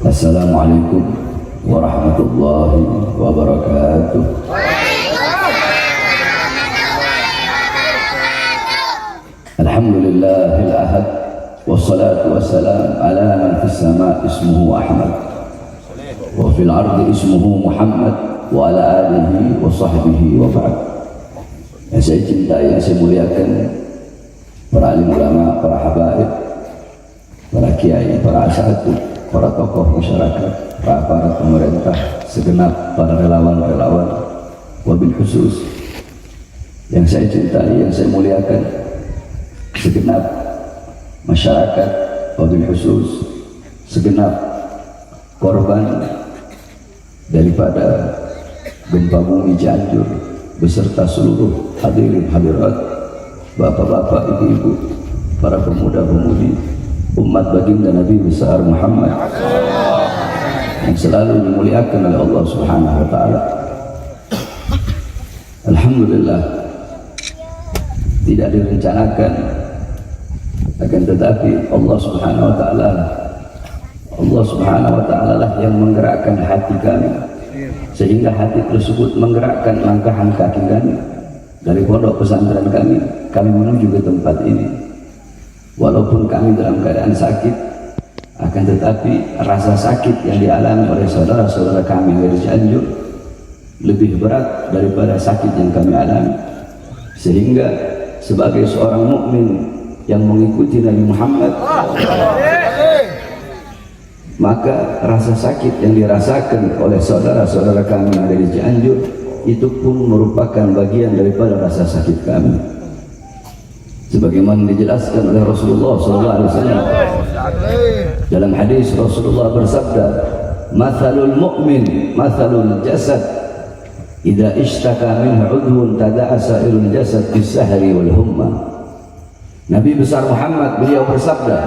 Assalamualaikum warahmatullahi wabarakatuh. Alhamdulillahil ahad wassalatu wassalam ala man fis sama ismuhu Ahmad wa fil ardi ismuhu Muhammad wa ala alihi wa sahbihi wa ba'd. Yang saya cintai, yang saya muliakan para alim ulama, para habaib, para kiai, para asatidz, para tokoh masyarakat, para aparat pemerintah, segenap para relawan-relawan, wabil khusus yang saya cintai, yang saya muliakan, segenap masyarakat, wabil khusus segenap korban daripada gempa bumi Cianjur beserta seluruh hadirin hadirat, bapak-bapak, ibu-ibu, para pemuda-pemudi umat baginda Nabi besar Muhammad yang selalu dimuliakan oleh Allah Subhanahu wa taala. Alhamdulillah, tidak direncanakan, akan tetapi Allah Subhanahu wa taala lah yang menggerakkan hati kami, sehingga hati tersebut menggerakkan langkahan kaki kami dari pondok pesantren kami menuju ke tempat ini. Walaupun kami dalam keadaan sakit, akan tetapi rasa sakit yang dialami oleh saudara-saudara kami dari Cianjur lebih berat daripada sakit yang kami alami, sehingga sebagai seorang mukmin yang mengikuti Nabi Muhammad, maka rasa sakit yang dirasakan oleh saudara-saudara kami yang ada di Cianjur itu pun merupakan bagian daripada rasa sakit kami. Sebagaimana dijelaskan oleh Rasulullah SAW dalam hadis, Rasulullah bersabda, "Mathalul mu'min mathalul jasad, idza ishtaka minhu 'udwun tada'a sa'irul jasad bis-sahri wal humma." Nabi besar Muhammad beliau bersabda,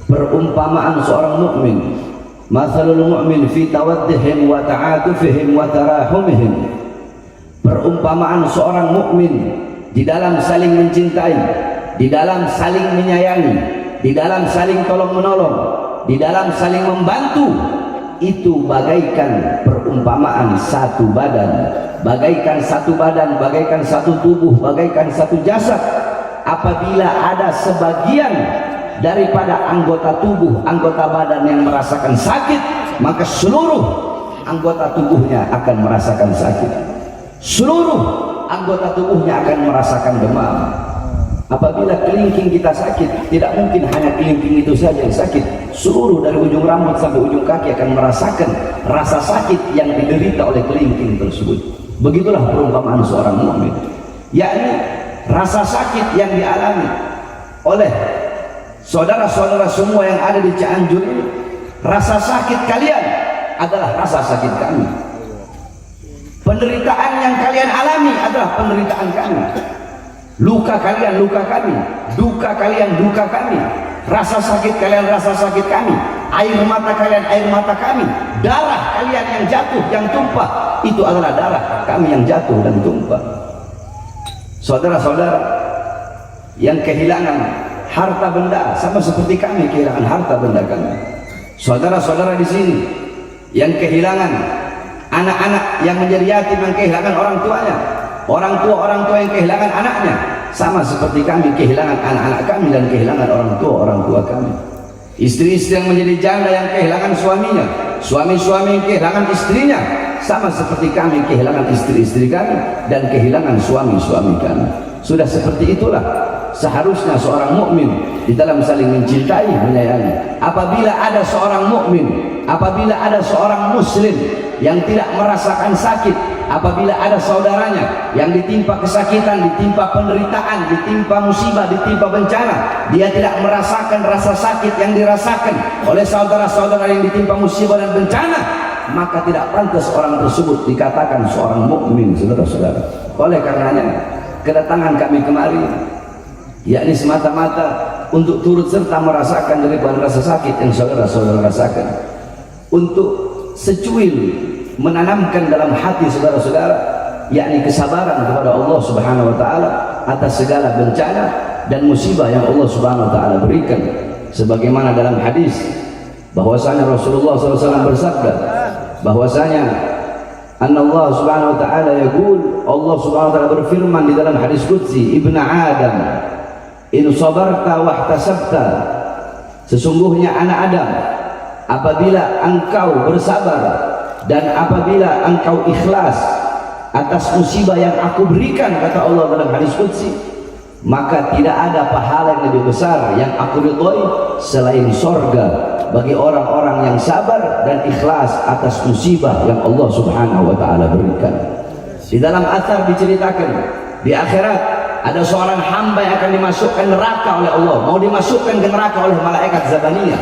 perumpamaan seorang mukmin, mathalul mu'min fi tawaddihim wa ta'atufihim wa tarahumihim, perumpamaan seorang mukmin di dalam saling mencintai, di dalam saling menyayangi, di dalam saling tolong-menolong, di dalam saling membantu, itu bagaikan perumpamaan satu badan, bagaikan satu badan, bagaikan satu tubuh, bagaikan satu jasad. Apabila ada sebagian daripada anggota tubuh, anggota badan yang merasakan sakit, maka seluruh anggota tubuhnya akan merasakan sakit. Seluruh anggota tubuhnya akan merasakan demam. Apabila kelingking kita sakit, tidak mungkin hanya kelingking itu saja yang sakit, seluruh dari ujung rambut sampai ujung kaki akan merasakan rasa sakit yang diderita oleh kelingking tersebut. Begitulah perumpamaan seorang mukmin, yakni rasa sakit yang dialami oleh saudara-saudara semua yang ada di Cianjur ini, rasa sakit kalian adalah rasa sakit kami. Penderitaan yang kalian alami adalah penderitaan kami. Luka kalian luka kami, duka kalian duka kami, rasa sakit kalian rasa sakit kami, air mata kalian air mata kami, darah kalian yang jatuh yang tumpah itu adalah darah kami yang jatuh dan tumpah. Saudara-saudara yang kehilangan harta benda sama seperti kami kehilangan harta benda kami. Saudara-saudara di sini yang kehilangan anak-anak yang menjadi yatim, yang kehilangan orang tuanya, orang tua yang kehilangan anaknya, sama seperti kami kehilangan anak-anak kami dan kehilangan orang tua kami. Istri-istri yang menjadi janda yang kehilangan suaminya, suami-suami yang kehilangan istrinya, sama seperti kami kehilangan istri-istri kami dan kehilangan suami-suami kami. Sudah seperti itulah seharusnya seorang mukmin di dalam saling mencintai, menyayangi. Apabila ada seorang mukmin, apabila ada seorang muslim yang tidak merasakan sakit, apabila ada saudaranya yang ditimpa kesakitan, ditimpa penderitaan, ditimpa musibah, ditimpa bencana, dia tidak merasakan rasa sakit yang dirasakan oleh saudara-saudara yang ditimpa musibah dan bencana, maka tidak pantas orang tersebut dikatakan seorang mukmin, saudara-saudara. Oleh karenanya kedatangan kami kemari yakni semata-mata untuk turut serta merasakan daripada rasa sakit yang saudara-saudara rasakan, untuk secuil menanamkan dalam hati saudara-saudara yakni kesabaran kepada Allah Subhanahu wa taala atas segala bencana dan musibah yang Allah Subhanahu wa taala berikan, sebagaimana dalam hadis bahwasanya Rasulullah SAW bersabda bahwasanya Allah Subhanahu wa taala yaqul, Allah Subhanahu wa taala berfirman di dalam hadis qudsi, Ibnu Adam in sabarta wahtasabta, sesungguhnya anak Adam apabila engkau bersabar dan apabila engkau ikhlas atas musibah yang aku berikan, kata Allah dalam hadis qudsi, maka tidak ada pahala yang lebih besar yang aku ridhoi selain sorga bagi orang-orang yang sabar dan ikhlas atas musibah yang Allah Subhanahu wa taala berikan. Di dalam athar diceritakan di akhirat ada seorang hamba yang akan dimasukkan neraka oleh Allah, mau dimasukkan ke neraka oleh malaikat Zabaniyah.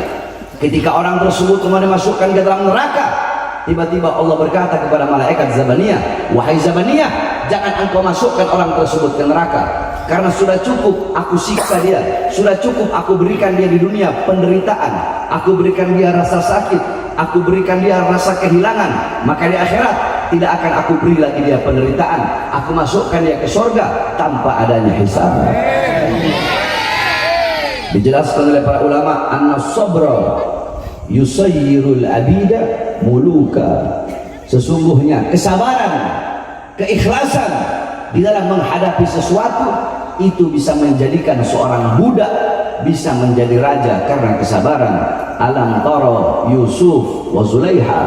Ketika orang tersebut mau dimasukkan ke dalam neraka, tiba-tiba Allah berkata kepada malaikat Zabaniyah, wahai Zabaniyah, jangan engkau masukkan orang tersebut ke neraka, karena sudah cukup aku siksa dia, sudah cukup aku berikan dia di dunia penderitaan, aku berikan dia rasa sakit, aku berikan dia rasa kehilangan, maka di akhirat tidak akan aku beri lagi dia penderitaan, aku masukkan dia ke surga tanpa adanya hisab. Dijelaskan oleh para ulama, anna sabra yusayyirul abida muluka, sesungguhnya kesabaran, keikhlasan di dalam menghadapi sesuatu itu bisa menjadikan seorang budak bisa menjadi raja karena kesabaran. Alam tara Yusuf wa Zulaiha,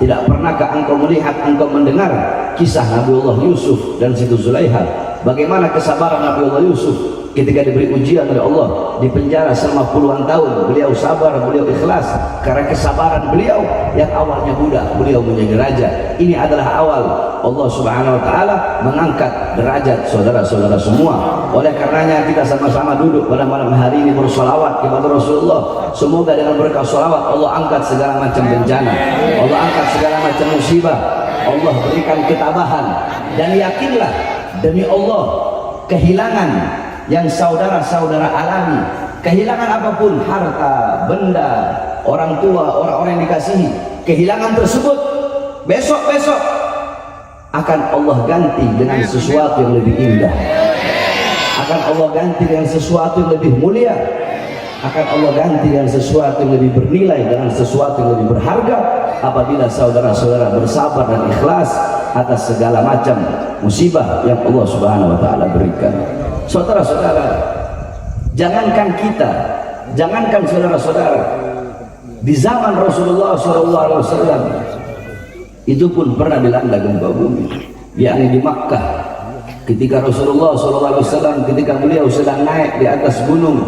tidak pernahkah engkau melihat, engkau mendengar kisah Nabiullah Yusuf dan Siti Zulaiha, bagaimana kesabaran Nabiullah Yusuf ketika diberi ujian oleh Allah di penjara selama puluhan tahun, beliau sabar, beliau ikhlas karena kesabaran beliau yang awalnya budak, beliau menjadi raja. Ini adalah awal Allah Subhanahu wa taala mengangkat derajat saudara-saudara semua. Oleh karenanya kita sama-sama duduk pada malam hari ini bersolawat kepada Rasulullah. Semoga dengan berkah solawat Allah angkat segala macam bencana, Allah angkat segala macam musibah, Allah berikan ketabahan. Dan yakinlah demi Allah, kehilangan yang saudara-saudara alami, kehilangan apapun, harta, benda, orang tua, orang-orang yang dikasihi, kehilangan tersebut besok-besok akan Allah ganti dengan sesuatu yang lebih indah, akan Allah ganti dengan sesuatu yang lebih mulia, akan Allah ganti dengan sesuatu yang lebih bernilai, dengan sesuatu yang lebih berharga apabila saudara-saudara bersabar dan ikhlas atas segala macam musibah yang Allah Subhanahu wa taala berikan. Saudara-saudara, jangankan kita, jangankan saudara-saudara, di zaman Rasulullah SAW itu pun pernah dilanda gempa bumi, yakni di Makkah. Ketika Rasulullah SAW, ketika beliau sedang naik di atas gunung,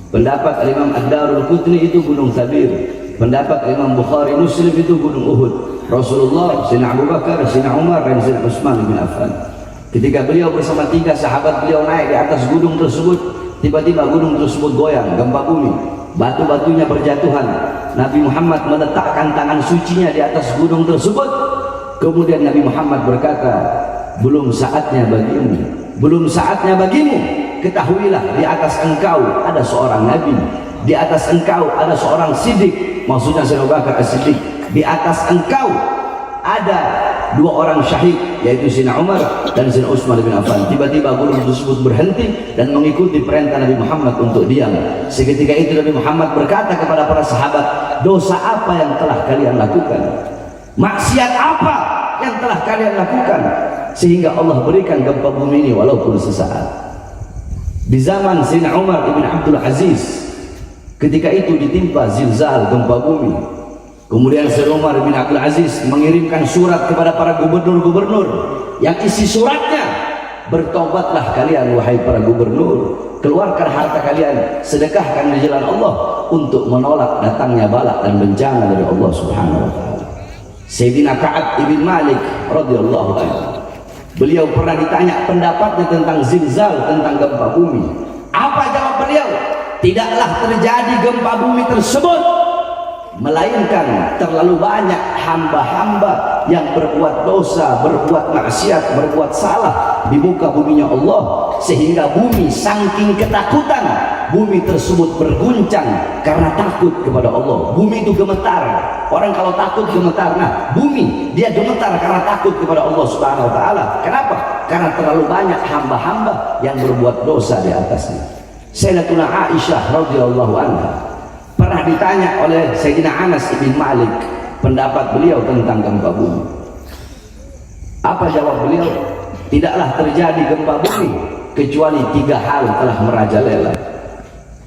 pendapat Imam Ad-Darul Qutni itu gunung Thabir, pendapat Imam Bukhari Muslim itu gunung Uhud. Rasulullah, Sayyidina Abu Bakar, Sayyidina Umar dan Sayyidina Utsman bin Affan, ketika beliau bersama 3 sahabat beliau naik di atas gunung tersebut, tiba-tiba gunung tersebut goyang, gempa bumi, batu-batunya berjatuhan. Nabi Muhammad meletakkan tangan sucinya di atas gunung tersebut. Kemudian Nabi Muhammad berkata, belum saatnya bagimu, belum saatnya bagimu, ketahuilah di atas engkau ada seorang Nabi, di atas engkau ada seorang Siddiq, maksudnya Sayyidina Abu Bakar As-Siddiq, di atas engkau ada 2 orang syahid, yaitu Sayyidina Umar dan Sayyidina Utsman bin Affan. Tiba-tiba gunung tersebut berhenti dan mengikuti perintah Nabi Muhammad untuk diam. Seketika itu Nabi Muhammad berkata kepada para sahabat, dosa apa yang telah kalian lakukan? Maksiat apa yang telah kalian lakukan sehingga Allah berikan gempa bumi ini walaupun sesaat? Di zaman Sayyidina Umar ibn Abdul Aziz, ketika itu ditimpa zilzal, gempa bumi. Kemudian Sayyidina Umar bin Abdul Aziz mengirimkan surat kepada para gubernur-gubernur yang isi suratnya, bertobatlah kalian wahai para gubernur, keluarkan harta kalian, sedekahkan di jalan Allah untuk menolak datangnya bala dan bencana dari Allah Subhanahu wa taala. Sayyidina Ka'ab ibn Malik radhiyallahu anhu, beliau pernah ditanya pendapatnya tentang zilzal, tentang gempa bumi. Apa jawab beliau? Tidaklah terjadi gempa bumi tersebut melainkan terlalu banyak hamba-hamba yang berbuat dosa, berbuat maksiat, berbuat salah di muka buminya Allah, sehingga bumi saking ketakutan, bumi tersebut berguncang karena takut kepada Allah. Bumi itu gemetar. Orang kalau takut gemetar. Nah, bumi dia gemetar karena takut kepada Allah Subhanahu wa taala. Kenapa? Karena terlalu banyak hamba-hamba yang berbuat dosa di atasnya. Sayyidatuna Aisyah radhiyallahu anha pernah ditanya oleh Sayyidina Anas bin Malik pendapat beliau tentang gempa bumi. Apa jawab beliau? Tidaklah terjadi gempa bumi kecuali 3 hal telah merajalela.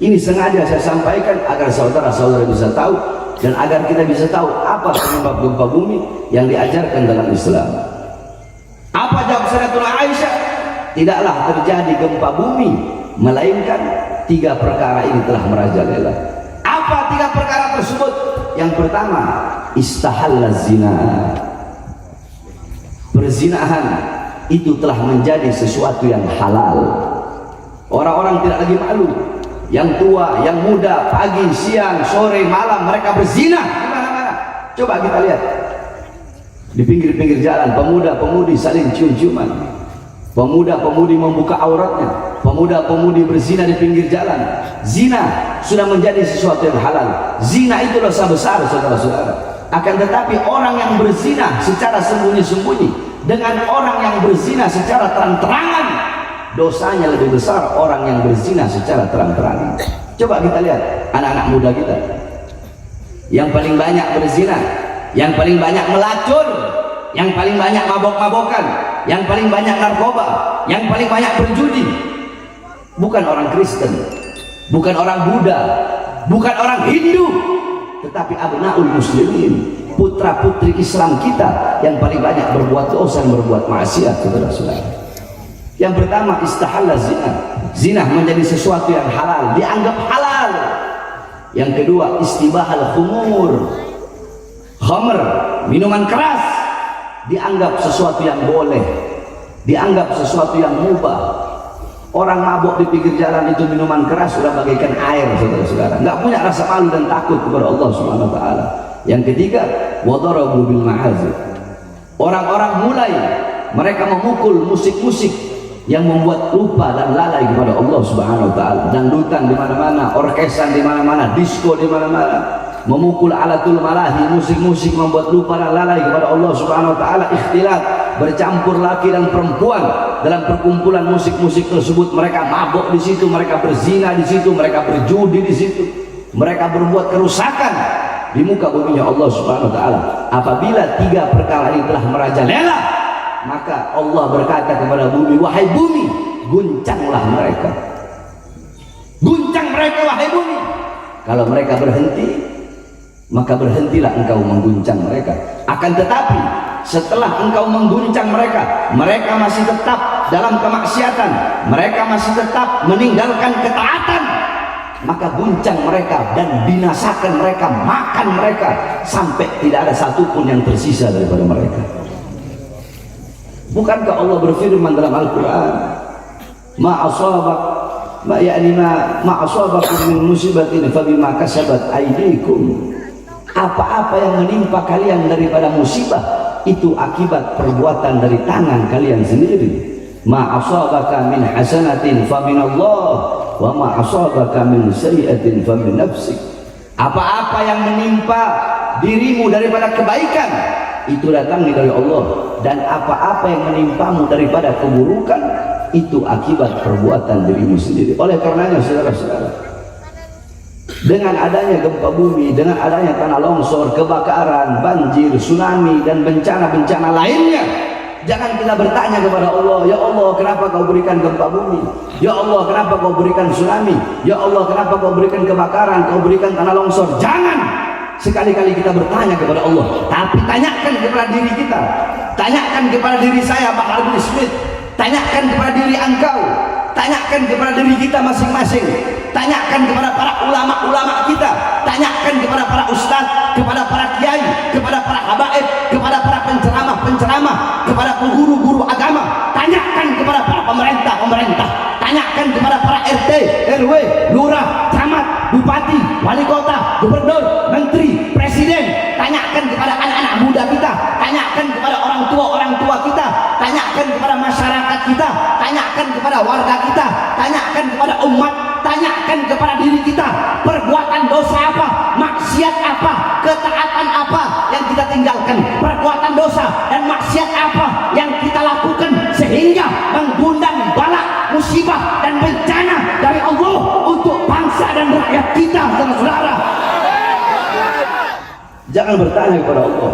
Ini sengaja saya sampaikan agar saudara-saudara bisa tahu dan agar kita bisa tahu apa penyebab gempa bumi yang diajarkan dalam Islam. Apa jawab Sayyidatuna Aisyah? Tidaklah terjadi gempa bumi melainkan 3 perkara ini telah merajalela. Apa 3 perkara tersebut? Yang pertama, istahalla zina. Perzinahan itu telah menjadi sesuatu yang halal. Orang-orang tidak lagi malu. Yang tua, yang muda, pagi, siang, sore, malam mereka berzina di mana-mana. Coba kita lihat di pinggir-pinggir jalan, pemuda-pemudi saling cium-ciuman, pemuda-pemudi membuka auratnya, pemuda-pemudi berzina di pinggir jalan. Zina sudah menjadi sesuatu yang halal. Zina itu dosa besar, saudara-saudara. Akan tetapi orang yang berzina secara sembunyi-sembunyi dengan orang yang berzina secara terang-terangan, dosanya lebih besar orang yang berzina secara terang-terangan. Coba kita lihat anak-anak muda kita yang paling banyak berzina, yang paling banyak melacur, yang paling banyak mabok-mabokan, yang paling banyak narkoba, yang paling banyak berjudi. Bukan orang Kristen, bukan orang Buddha, bukan orang Hindu, tetapi abnaul muslimin, putra-putri Islam kita yang paling banyak berbuat dosa dan berbuat maksiat, saudara-saudara. Yang pertama, istahalla zina. Zina menjadi sesuatu yang halal, dianggap halal. Yang kedua, istibahal khumur. Khamr, minuman keras, dianggap sesuatu yang boleh, dianggap sesuatu yang mubah. Orang mabuk di pinggir jalan itu minuman keras sudah bagaikan air, saudara-saudara. Nggak punya rasa malu dan takut kepada Allah Subhanahu wa taala. Yang ketiga, wadarabu bil ma'azif. Orang-orang mulai mereka memukul musik-musik yang membuat lupa dan lalai kepada Allah Subhanahu wa taala. Dangdutan di mana-mana, orkesan di mana-mana, disco di mana-mana. Memukul alatul malahi, musik-musik membuat lupa dan lalai kepada Allah Subhanahu wa taala. Ikhtilat, bercampur laki dan perempuan dalam perkumpulan musik-musik tersebut. Mereka mabuk di situ, mereka berzina di situ, mereka berjudi di situ, mereka berbuat kerusakan di muka buminya Allah Subhanahu wa taala. Apabila 3 perkara ini telah merajalela, maka Allah berkata kepada bumi, wahai bumi, guncanglah mereka. Guncang mereka, wahai bumi. Kalau mereka berhenti, maka berhentilah engkau mengguncang mereka. Akan tetapi setelah engkau mengguncang mereka, mereka masih tetap dalam kemaksiatan, mereka masih tetap meninggalkan ketaatan, maka guncang mereka dan binasakan mereka, makan mereka sampai tidak ada satupun yang tersisa daripada mereka. Bukankah Allah berfirman dalam Al-Quran, ma asabakum min musibatin fabima kasabat aydikum. Apa-apa yang menimpa kalian daripada musibah itu akibat perbuatan dari tangan kalian sendiri. Ma asabaka min hasanatin faminallah wa ma asabaka min sayyi'atin famin nafsik. Apa-apa yang menimpa dirimu daripada kebaikan itu datangnya dari Allah, dan apa-apa yang menimpamu daripada keburukan itu akibat perbuatan dirimu sendiri. Oleh karenanya, saudara-saudara, dengan adanya gempa bumi, dengan adanya tanah longsor, kebakaran, banjir, tsunami, dan bencana-bencana lainnya, jangan kita bertanya kepada Allah, ya Allah kenapa kau berikan gempa bumi, ya Allah kenapa kau berikan tsunami, ya Allah kenapa kau berikan kebakaran, kau berikan tanah longsor. Jangan sekali-kali kita bertanya kepada Allah, tapi tanyakan kepada diri kita, tanyakan kepada diri saya, Bahar bin Smith, tanyakan kepada diri engkau, tanyakan kepada diri kita masing-masing, tanyakan kepada para ulama-ulama kita, tanyakan kepada para ustadz, kepada para kiai, kepada para habaib, kepada para penceramah-penceramah, kepada guru-guru agama, tanyakan kepada para pemerintah-pemerintah, tanyakan kepada para RT, RW, lurah, camat, bupati, wali kota, gubernur, menteri, presiden, kepada warga kita, tanyakan kepada umat, tanyakan kepada diri kita, perbuatan dosa apa, maksiat apa, ketaatan apa yang kita tinggalkan, perbuatan dosa dan maksiat apa yang kita lakukan sehingga mengundang bala, musibah dan bencana dari Allah untuk bangsa dan rakyat kita, saudara-saudara. Jangan bertanya kepada Allah,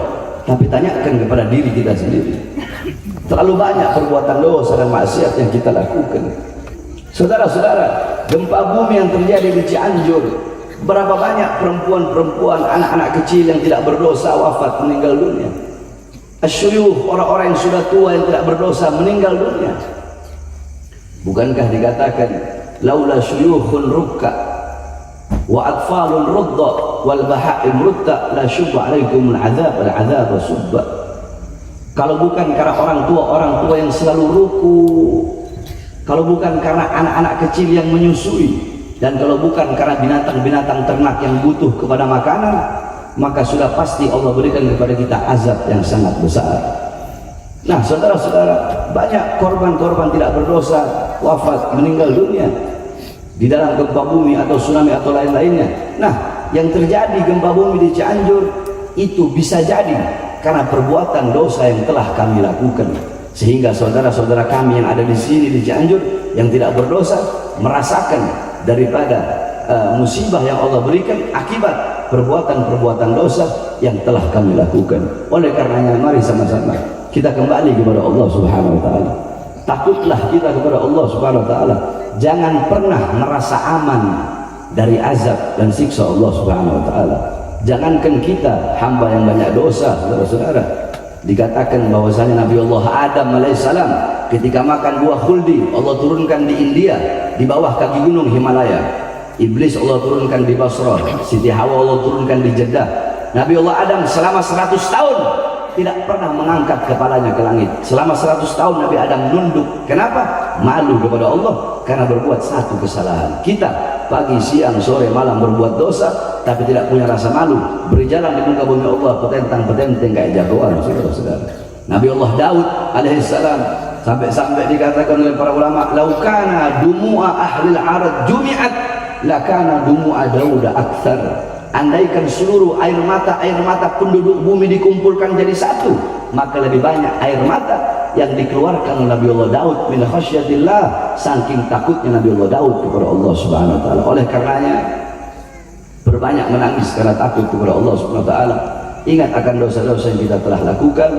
tapi tanyakan kepada diri kita sendiri. Terlalu banyak perbuatan dosa dan maksiat yang kita lakukan. Saudara-saudara, gempa bumi yang terjadi di Cianjur, berapa banyak perempuan-perempuan, anak-anak kecil yang tidak berdosa wafat, meninggal dunia. Asyuyuh, orang-orang yang sudah tua yang tidak berdosa meninggal dunia. Bukankah dikatakan laula syuyukhun rukka wa atfalun rudda wal bahaim rudda la syubba alaikumul azab al azab subba. Kalau bukan karena orang tua yang selalu ruku, kalau bukan karena anak-anak kecil yang menyusui, dan kalau bukan karena binatang-binatang ternak yang butuh kepada makanan, maka sudah pasti Allah berikan kepada kita azab yang sangat besar. Nah, saudara-saudara, banyak korban-korban tidak berdosa wafat, meninggal dunia di dalam gempa bumi atau tsunami atau lain-lainnya. Nah, yang terjadi gempa bumi di Cianjur itu bisa jadi karena perbuatan dosa yang telah kami lakukan, sehingga saudara-saudara kami yang ada di sini di Cianjur yang tidak berdosa merasakan daripada musibah yang Allah berikan akibat perbuatan-perbuatan dosa yang telah kami lakukan. Oleh karenanya, mari sama-sama kita kembali kepada Allah Subhanahu wa taala. Takutlah kita kepada Allah Subhanahu wa taala. Jangan pernah merasa aman dari azab dan siksa Allah Subhanahu wa taala. Jangankan kita hamba yang banyak dosa, saudara-saudara. Dikatakan bahwasanya Nabi Allah Adam alaihissalam ketika makan buah khuldi, Allah turunkan di India di bawah kaki gunung Himalaya. Iblis Allah turunkan di Basrah, Siti Hawa Allah turunkan di Jeddah. Nabi Allah Adam selama 100 tahun tidak pernah mengangkat kepalanya ke langit. Selama 100 tahun Nabi Adam nunduk. Kenapa? Malu kepada Allah karena berbuat satu kesalahan. Kita pagi, siang, sore, malam berbuat dosa tapi tidak punya rasa malu, berjalan di muka bumi Allah petentang-petenteng kayak jagoan, saudara-saudara. Nabi Allah Daud alaihissalam sampai-sampai dikatakan oleh para ulama, laukana dumu'a ahlil arad jumi'at lakana dumu'a Dauda aktsar. Andaikan seluruh air mata penduduk bumi dikumpulkan jadi satu, maka lebih banyak air mata yang dikeluarkan oleh Nabi Allah Daud min khasyatillah, saking takutnya Nabi Allah Daud kepada Allah Subhanahu wa taala. Oleh karenanya, berbanyak menangis karena takut kepada Allah Subhanahu wa taala. Ingat akan dosa-dosa yang kita telah lakukan.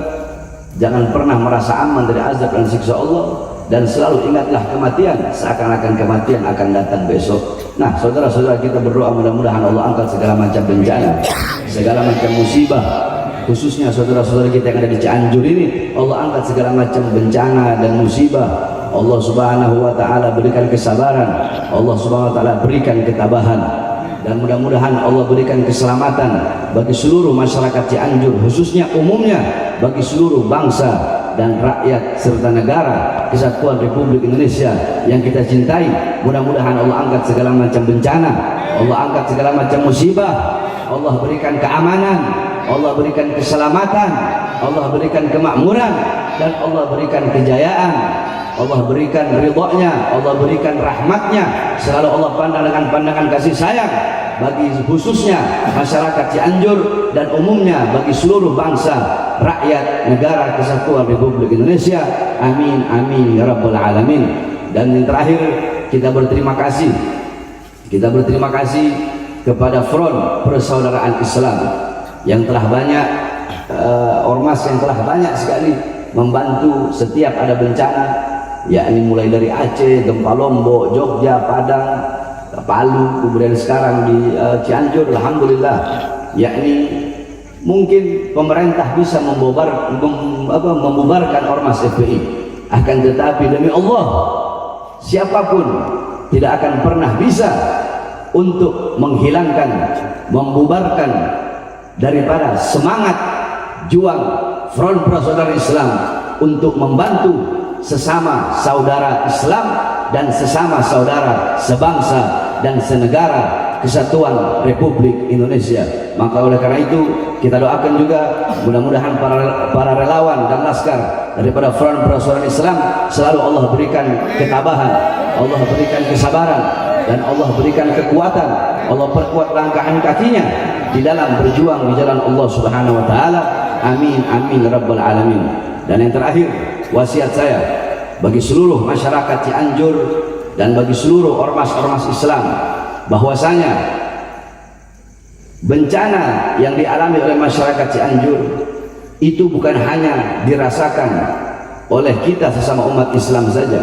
Jangan pernah merasa aman dari azab dan siksa Allah, dan selalu ingatlah kematian, seakan-akan kematian akan datang besok. Nah, saudara-saudara, kita berdoa mudah-mudahan Allah angkat segala macam bencana, segala macam musibah, khususnya saudara-saudara kita yang ada di Cianjur ini. Allah angkat segala macam bencana dan musibah. Allah Subhanahu wa taala berikan kesabaran, Allah Subhanahu wa taala berikan ketabahan, dan mudah-mudahan Allah berikan keselamatan bagi seluruh masyarakat Cianjur, khususnya umumnya bagi seluruh bangsa dan rakyat serta negara kesatuan Republik Indonesia yang kita cintai. Mudah-mudahan Allah angkat segala macam bencana, Allah angkat segala macam musibah, Allah berikan keamanan, Allah berikan keselamatan, Allah berikan kemakmuran, dan Allah berikan kejayaan, Allah berikan ridhonya, Allah berikan rahmatnya. Selalu Allah pandang dengan pandangan kasih sayang bagi khususnya masyarakat Cianjur dan umumnya bagi seluruh bangsa, rakyat, negara kesatuan Republik Indonesia. Amin, amin ya rabbal alamin. Dan yang terakhir, kita berterima kasih kepada Front Persaudaraan Islam yang telah banyak, ormas yang telah banyak sekali membantu setiap ada bencana, yakni mulai dari Aceh, gempa Lombok, Jogja, Padang, Palu, kemudian sekarang di Cianjur. Alhamdulillah, yakni mungkin pemerintah bisa membubarkan ormas FPI, akan tetapi demi Allah, siapapun tidak akan pernah bisa untuk menghilangkan, membubarkan daripada semangat juang Front Persaudaraan Islam untuk membantu sesama saudara Islam dan sesama saudara sebangsa dan senegara kesatuan Republik Indonesia. Maka oleh karena itu kita doakan juga mudah-mudahan para relawan dan laskar daripada Front Persatuan Islam selalu Allah berikan ketabahan, Allah berikan kesabaran, dan Allah berikan kekuatan. Allah perkuat langkahan kakinya di dalam berjuang di jalan Allah Subhanahu wa taala. Amin amin rabbal alamin. Dan yang terakhir, wasiat saya bagi seluruh masyarakat Cianjur dan bagi seluruh ormas-ormas Islam, bahwasanya bencana yang dialami oleh masyarakat Cianjur itu bukan hanya dirasakan oleh kita sesama umat Islam saja.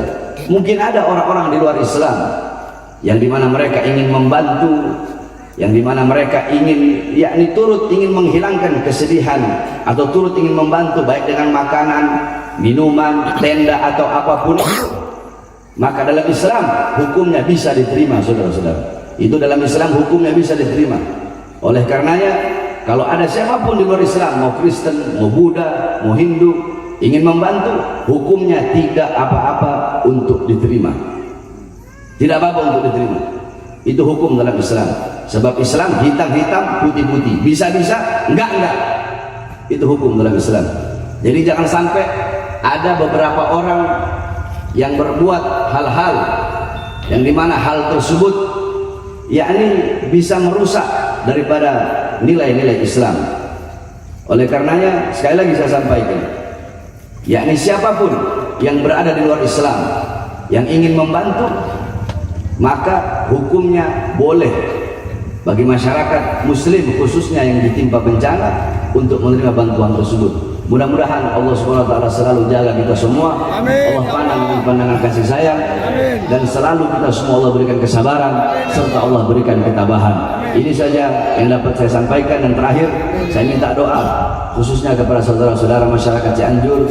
Mungkin ada orang-orang di luar Islam yang dimana mereka ingin membantu, yang dimana mereka ingin turut ingin menghilangkan kesedihan atau turut ingin membantu baik dengan makanan, minuman, tenda atau apapun itu. Maka dalam Islam hukumnya bisa diterima, saudara-saudara. Itu dalam Islam hukumnya bisa diterima. Oleh karenanya kalau ada siapapun di luar Islam, mau Kristen, mau Buddha, mau Hindu, ingin membantu, hukumnya tidak apa-apa untuk diterima. Tidak apa-apa untuk diterima. Itu hukum dalam Islam. Sebab Islam hitam-hitam, putih-putih, bisa-bisa, enggak. Itu hukum dalam Islam. Jadi jangan sampai ada beberapa orang yang berbuat hal-hal yang dimana hal tersebut bisa merusak daripada nilai-nilai Islam. Oleh karenanya sekali lagi saya sampaikan, siapapun yang berada di luar Islam yang ingin membantu, maka hukumnya boleh bagi masyarakat muslim khususnya yang ditimpa bencana untuk menerima bantuan tersebut. Mudah-mudahan Allah Subhanahu wa taala selalu jaga kita semua. Amin. Allah pandang dengan pandangan kasih sayang. Amin. Dan selalu kita semua Allah berikan kesabaran serta Allah berikan ketabahan. Ini saja yang dapat saya sampaikan. Dan terakhir saya minta doa khususnya kepada saudara-saudara masyarakat Cianjur.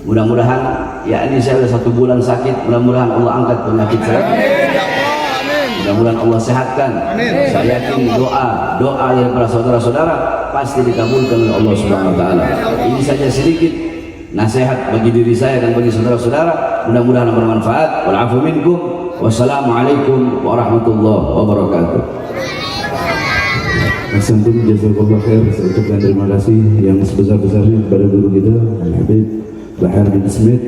Mudah-mudahan ini saya sudah 1 bulan sakit, mudah-mudahan Allah angkat penyakit saya. Mudah-mudahan Allah sehatkan. Saya yakin doa dari para saudara-saudara pasti dikabulkan oleh Allah Subhanahu wa taala. Ini saja sedikit nasihat bagi diri saya dan bagi saudara-saudara, mudah-mudahan bermanfaat. Wal afu minkum. Wassalamualaikum warahmatullahi wabarakatuh. Assalamualaikum, jazakallah khair. Saya ucapkan terima kasih yang sebesar-besarnya kepada guru kita Al-Habib Bahar bin Smith.